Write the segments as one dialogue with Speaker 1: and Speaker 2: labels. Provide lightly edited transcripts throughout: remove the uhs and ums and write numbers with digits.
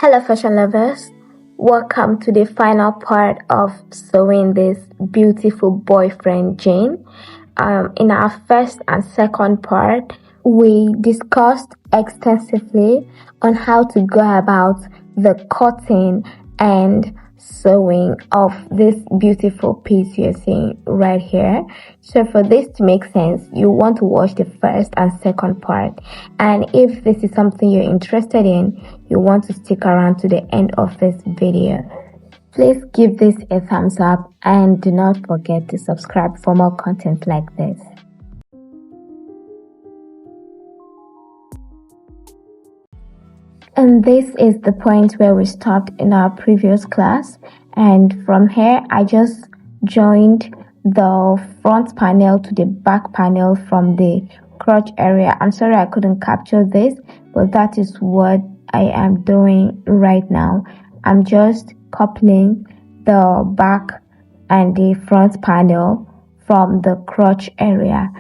Speaker 1: Hello fashion lovers, welcome to the final part of sewing this beautiful boyfriend jean. In our first and second part, we discussed extensively on how to go about the cutting and sewing of this beautiful piece you're seeing right here. So for this to make sense, you want to watch the first and second part, and if this is something you're interested in, you want to stick around to the end of this video. Please give this a thumbs up and do not forget to subscribe for more content like this. And this is the point where we stopped in our previous class, and from here I just joined the front panel to the back panel from the crotch area. I'm sorry I couldn't capture this, but that is what I am doing right now. I'm just coupling the back and the front panel from the crotch area.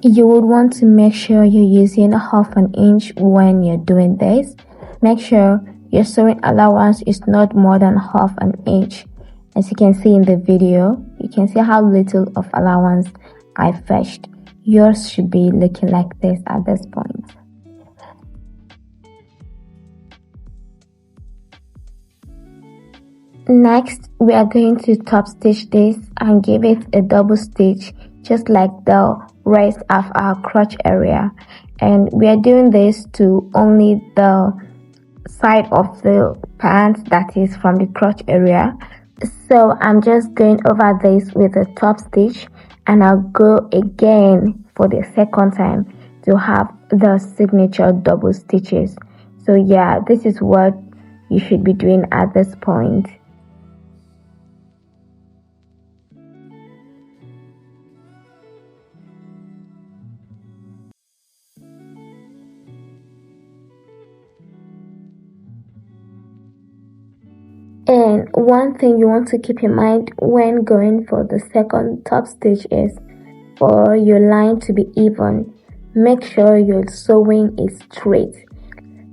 Speaker 1: You would want to make sure you're using 1/2 inch when you're doing this. Make sure your sewing allowance is not more than 1/2 inch. As you can see in the video, you can see how little of allowance I fetched. Yours should be looking like this at this point. Next, we are going to top stitch this and give it a double stitch just like the rest of our crotch area. And we are doing this to only the side of the pants that is from the crotch area. So I'm just going over this with a top stitch, and I'll go again for the second time to have the signature double stitches. So yeah, this is what you should be doing at this point. And one thing you want to keep in mind when going for the second top stitch is for your line to be even, make sure your sewing is straight.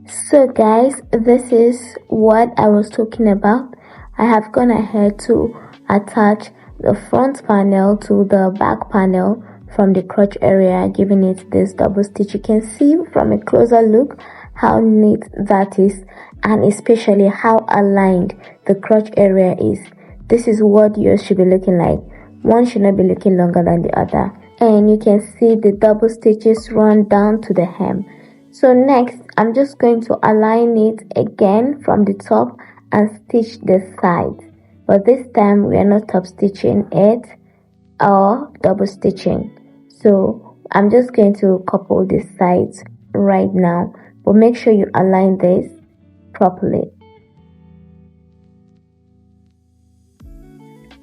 Speaker 1: So guys, this is what I was talking about. I have gone ahead to attach the front panel to the back panel from the crotch area, giving it this double stitch. You can see from a closer look how neat that is, and especially how aligned the crotch area is. This is what yours should be looking like. One should not be looking longer than the other. And you can see the double stitches run down to the hem. So next, I'm just going to align it again from the top and stitch the sides. But this time we are not top stitching it or double stitching. So I'm just going to couple the sides right now. But make sure you align this properly.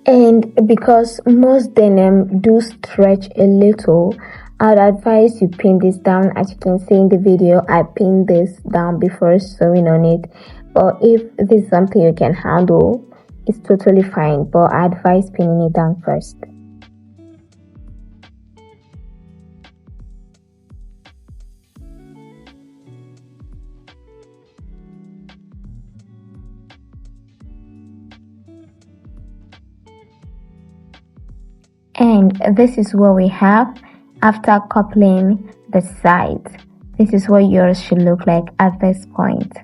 Speaker 1: And because most denim do stretch a little, I'd advise you pin this down. As you can see in the video, I pinned this down before sewing on it. But if this is something you can handle, it's totally fine, but I advise pinning it down first. And this is what we have after coupling the sides. This is what yours should look like at this point.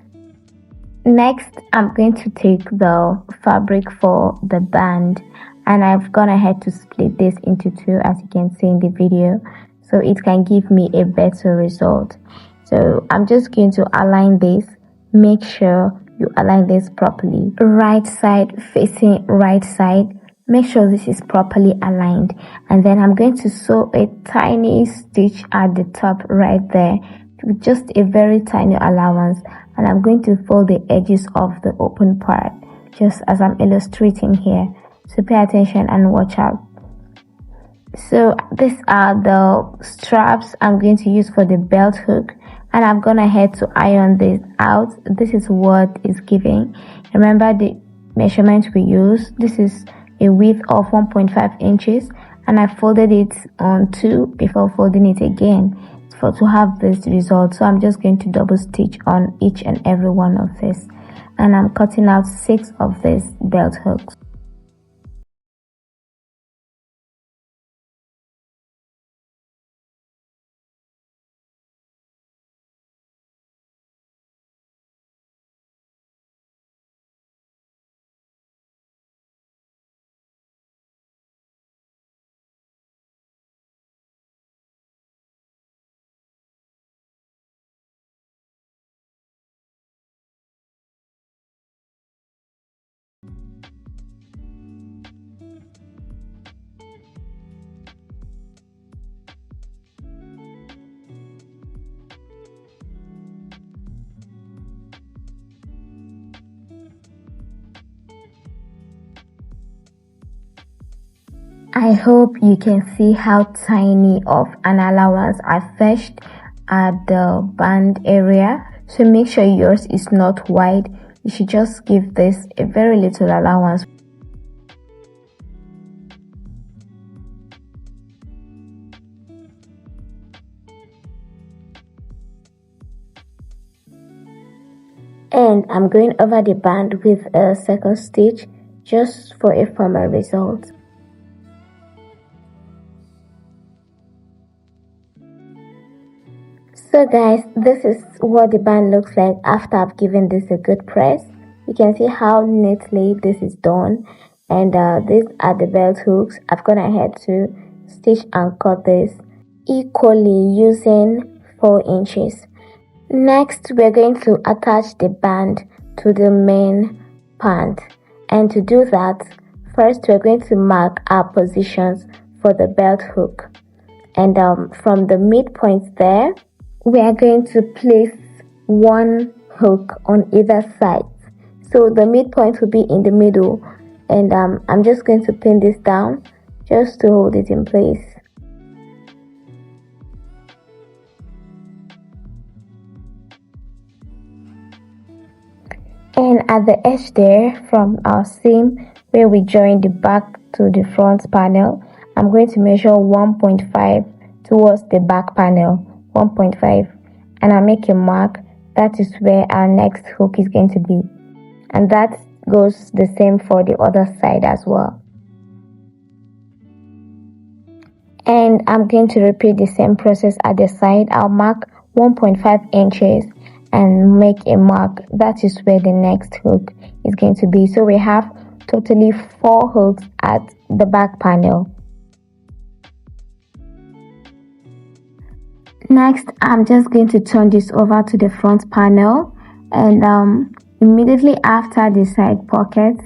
Speaker 1: Next, I'm going to take the fabric for the band, and I've gone ahead to split this into two, as you can see in the video, so it can give me a better result. So I'm just going to align this. Make sure you align this properly. Right side facing right side. Make sure this is properly aligned, and then I'm going to sew a tiny stitch at the top right there with just a very tiny allowance, and I'm going to fold the edges of the open part just as I'm illustrating here. So pay attention and watch out. So these are the straps I'm going to use for the belt hook, and I've gone ahead to iron this out. This is what is giving. Remember the measurement we use. This is a width of 1.5 inches, and I folded it on 2 before folding it again to have this result. So I'm just going to double stitch on each and every one of this. and I'm cutting out 6 of these belt hooks. I hope you can see how tiny of an allowance I fetched at the band area. So make sure yours is not wide. You should just give this a very little allowance. And I'm going over the band with a second stitch just for a formal result. So guys, this is what the band looks like after I've given this a good press. You can see how neatly this is done, and these are the belt hooks. I've gone ahead to stitch and cut this equally using 4 inches. Next, we're going to attach the band to the main pant, and to do that, first we're going to mark our positions for the belt hook, and from the midpoint there, we are going to place 1 hook on either side. So the midpoint will be in the middle, and I'm just going to pin this down just to hold it in place. And at the edge there, from our seam where we join the back to the front panel, I'm going to measure 1.5 towards the back panel. 1.5, and I make a mark. That is where our next hook is going to be, and that goes the same for the other side as well. And I'm going to repeat the same process at the side. I'll mark 1.5 inches and make a mark. That is where the next hook is going to be. So we have totally 4 hooks at the back panel. Next, I'm just going to turn this over to the front panel, and immediately after the side pockets,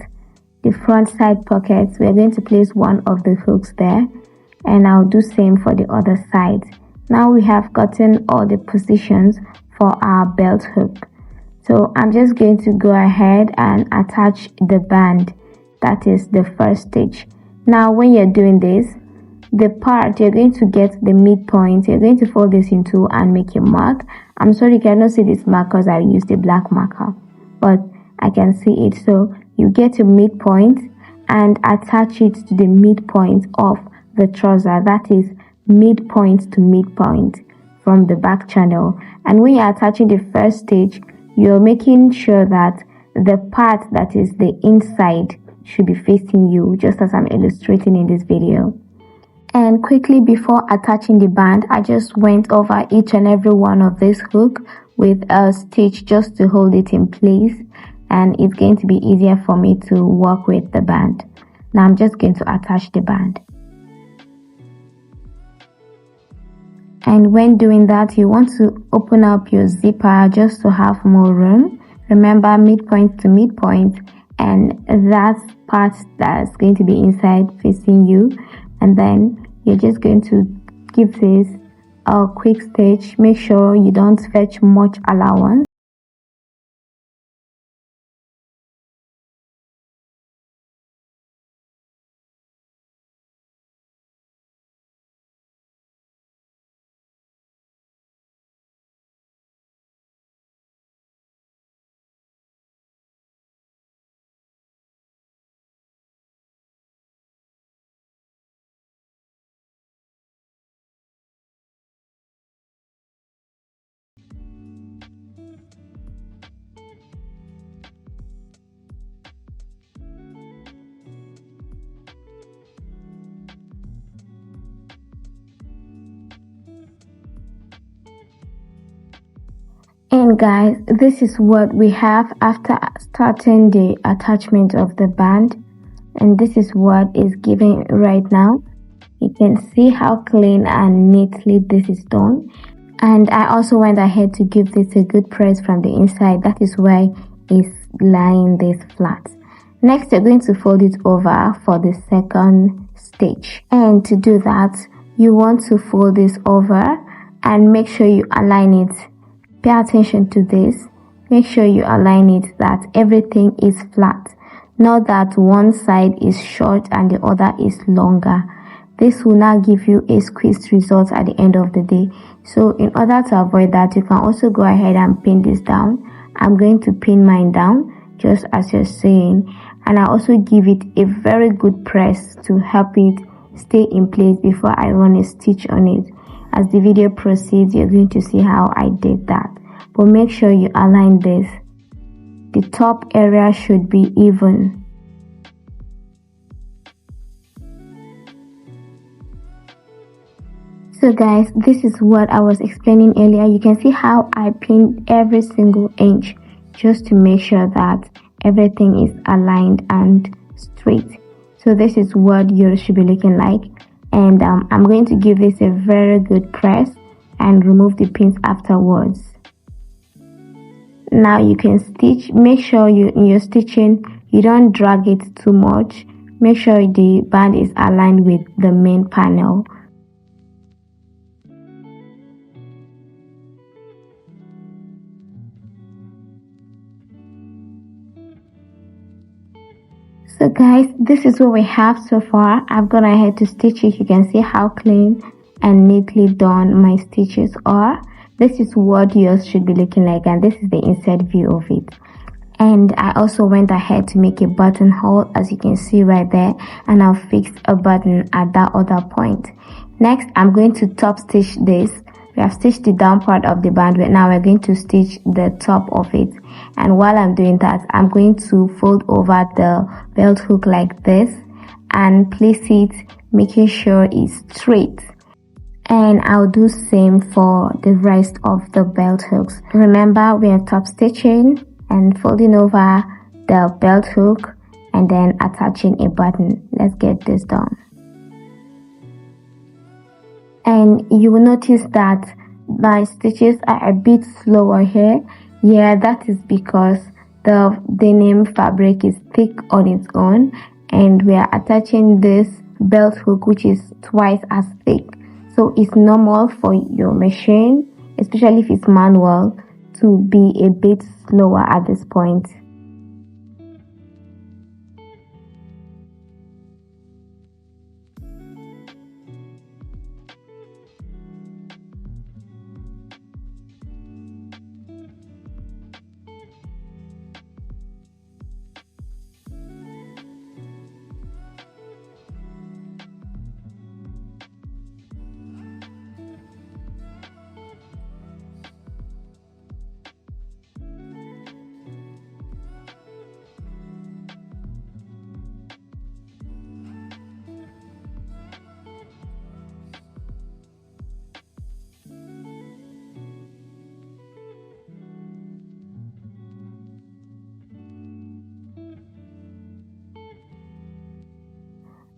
Speaker 1: the front side pockets, we're going to place 1 of the hooks there, and I'll do same for the other side. Now we have gotten all the positions for our belt hook, so I'm just going to go ahead and attach the band. That is the first stitch. Now when you're doing this, the part you're going to get the midpoint, you're going to fold this in 2 and make a mark. I'm sorry you cannot see this mark because I used a black marker, but I can see it. So you get a midpoint and attach it to the midpoint of the trouser. That is midpoint to midpoint from the back channel. And when you're attaching the first stitch, you're making sure that the part that is the inside should be facing you, just as I'm illustrating in this video. And quickly before attaching the band, I just went over each and every one of this hook with a stitch just to hold it in place, and it's going to be easier for me to work with the band. Now I'm just going to attach the band. And when doing that, you want to open up your zipper just to have more room. Remember, midpoint to midpoint, and that part that's going to be inside facing you, and then you're just going to give this a quick stitch. Make sure you don't fetch much allowance. And guys, this is what we have after starting the attachment of the band, and this is what is giving right now. You can see how clean and neatly this is done. And I also went ahead to give this a good press from the inside. That is why it's lying this flat. Next, you're going to fold it over for the second stitch. And to do that, you want to fold this over and make sure you align it. Pay attention to this. Make sure you align it that everything is flat. Not that one side is short and the other is longer. This will not give you a squeezed result at the end of the day. So in order to avoid that, you can also go ahead and pin this down. I'm going to pin mine down just as you're saying. And I also give it a very good press to help it stay in place before I run a stitch on it. As the video proceeds, you're going to see how I did that. But make sure you align this. The top area should be even. So guys, this is what I was explaining earlier. You can see how I pinned every single inch just to make sure that everything is aligned and straight. So this is what yours should be looking like. And I'm going to give this a very good press and remove the pins afterwards. Now you can stitch. Make sure in your stitching you don't drag it too much. Make sure the band is aligned with the main panel. So guys, this is what we have so far. I've gone ahead to stitch it. You can see how clean and neatly done my stitches are. This is what yours should be looking like, and this is the inside view of it. And I also went ahead to make a buttonhole, as you can see right there, and I'll fix a button at that other point. Next, I'm going to top stitch this. We have stitched the down part of the band, but now we're going to stitch the top of it. And while I'm doing that, I'm going to fold over the belt hook like this and place it, making sure it's straight. And I'll do same for the rest of the belt hooks. Remember, we are top stitching and folding over the belt hook and then attaching a button. Let's get this done. And you will notice that my stitches are a bit slower here. Yeah, that is because the denim fabric is thick on its own, and we are attaching this belt hook which is twice as thick. So it's normal for your machine, especially if it's manual, to be a bit slower at this point.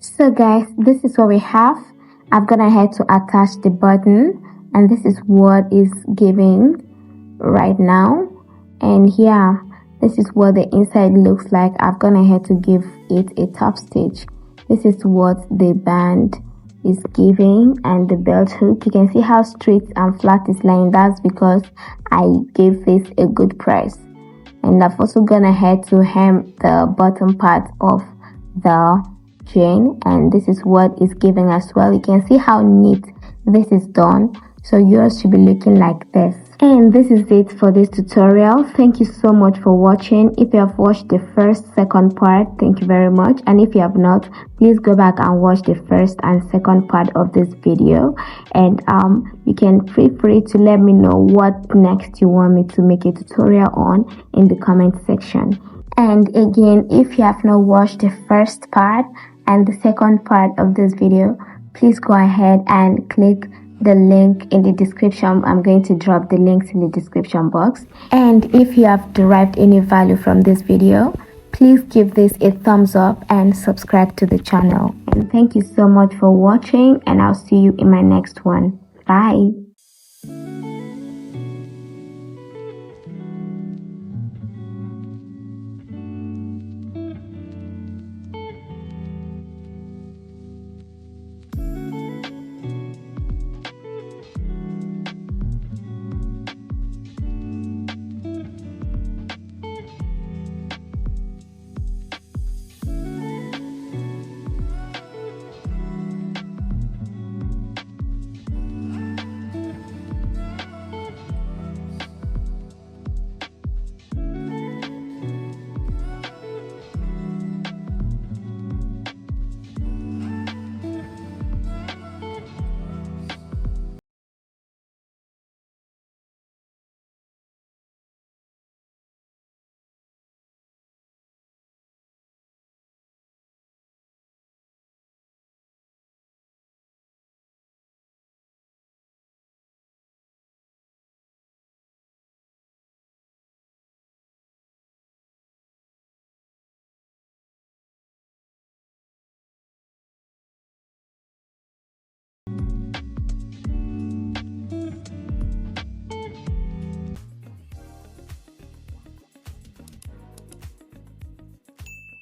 Speaker 1: So guys, this is what we have. I've gone ahead to attach the button, and this is what is giving right now. And here, this is what the inside looks like. I've gone ahead to give it a top stitch. This is what the band is giving, and the belt hook, you can see how straight and flat it's lying. That's because I gave this a good press. And I've also gone ahead to hem the bottom part of the chain, and this is what is giving as well. You can see how neat this is done, so yours should be looking like this. And this is it for this tutorial. Thank you so much for watching. If you have watched the second part, thank you very much. And if you have not, please go back and watch the first and second part of this video. And you can feel free to let me know what next you want me to make a tutorial on in the comment section. And again, if you have not watched the first part and the second part of this video, please go ahead and click the link in the description. I'm going to drop the links in the description box. And if you have derived any value from this video, please give this a thumbs up and subscribe to the channel. And thank you so much for watching, and I'll see you in my next one. Bye.